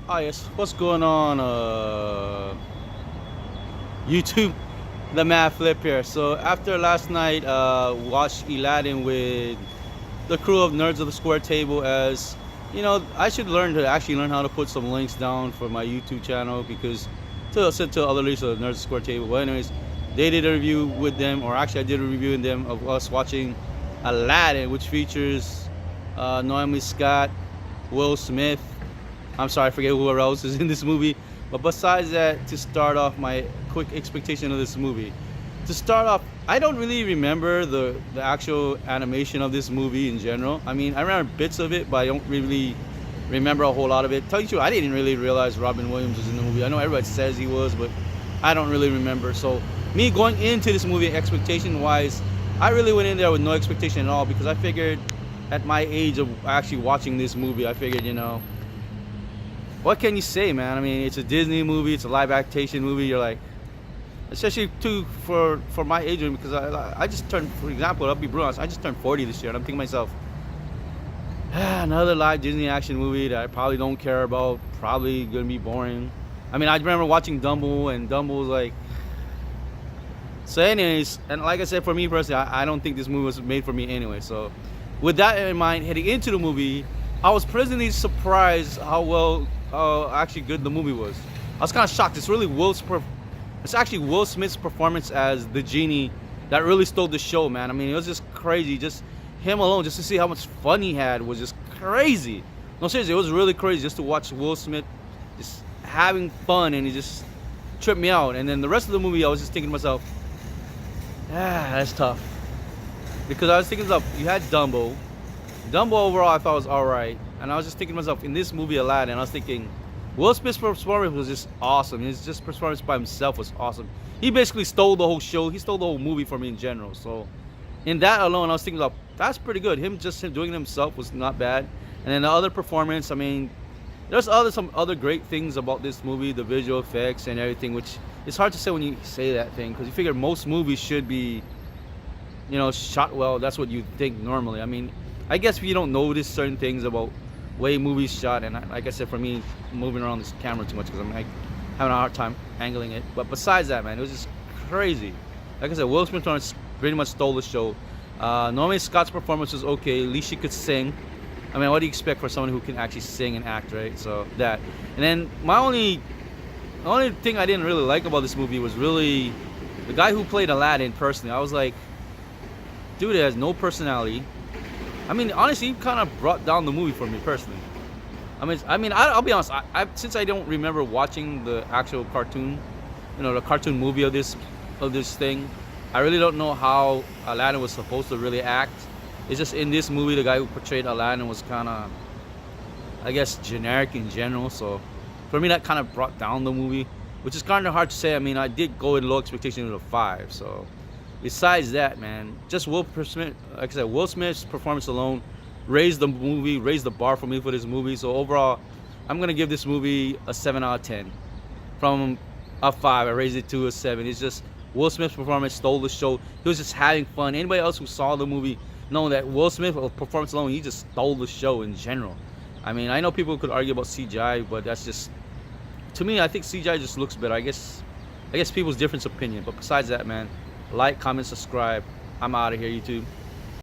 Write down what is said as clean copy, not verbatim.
Ah yes, what's going on YouTube? The Matt Flip here. So after last night, watched Aladdin with the crew of Nerds of the Square Table. As you know, I should learn how to put some links down for my YouTube channel because to send to other links of the Nerds of the Square Table. But anyways, they did a review with them, or actually I did a review with them of us watching Aladdin, which features Naomi Scott, Will Smith. I'm sorry, I forget whoever else is in this movie. But besides that, to start off my quick expectation of this movie. To start off, I don't really remember the actual animation of this movie in general. I mean, I remember bits of it, but I don't really remember a whole lot of it. Tell you the truth, I didn't really realize Robin Williams was in the movie. I know everybody says he was, but I don't really remember. So me going into this movie expectation wise, I really went in there with no expectation at all because I figured at my age of actually watching this movie, I figured, what can you say, man? I mean, it's a Disney movie, it's a live adaptation movie. You're like, especially too for my age range, because I just turned, for example, I'll be brutal honest, I just turned 40 this year, and I'm thinking to myself, another live Disney action movie that I probably don't care about, probably gonna be boring. I mean, I remember watching Dumbo, and Dumbo was like. So, anyways, and like I said, for me personally, I don't think this movie was made for me anyway. So, with that in mind, heading into the movie, I was pleasantly surprised how well, actually good the movie was. I was kind of shocked. It's actually Will Smith's performance as the genie that really stole the show, man. I mean, it was just crazy. Just him alone, just to see how much fun he had was just crazy. No, seriously, it was really crazy just to watch Will Smith just having fun, and he just tripped me out. And then the rest of the movie, I was just thinking to myself, that's tough. Because I was thinking to myself, you had Dumbo. Dumbo overall I thought was alright. And I was just thinking to myself, in this movie Aladdin, I was thinking, Will Smith's performance was just awesome. His just performance by himself was awesome. He basically stole the whole show. He stole the whole movie for me in general. So in that alone, I was thinking, that's pretty good. Him doing it himself was not bad. And then the other performance, I mean, there's some other great things about this movie, the visual effects and everything, which it's hard to say when you say that thing, because you figure most movies should be, shot well. That's what you think normally. I mean, I guess if you don't notice certain things about way movies shot, and like I said, for me, moving around this camera too much because I'm like having a hard time angling it. But besides that, man, it was just crazy. Like I said, Will Smith pretty much stole the show. Naomi Scott's performance was okay. At least she could sing. I mean, what do you expect for someone who can actually sing and act, right? So that. And then the only thing I didn't really like about this movie was really the guy who played Aladdin. Personally, I was like, dude, has no personality. I mean, honestly, he kind of brought down the movie for me personally. I'll be honest. Since I don't remember watching the actual cartoon, the cartoon movie of this thing, I really don't know how Aladdin was supposed to really act. It's just in this movie, the guy who portrayed Aladdin was kind of, I guess, generic in general. So for me, that kind of brought down the movie, which is kind of hard to say. I mean, I did go in low expectations with a 5. So besides that, man, just Will Smith, like I said, Will Smith's performance alone raised the bar for me for this movie. So overall, I'm gonna give this movie a 7 out of 10. From a 5, I raised it to a 7. It's just Will Smith's performance stole the show. He was just having fun. Anybody else who saw the movie know that Will Smith performance alone, he just stole the show in general. I mean, I know people could argue about CGI, but that's just, to me, I think CGI just looks better. I guess people's different opinion. But besides that, man, like, comment, subscribe. I'm out of here, YouTube.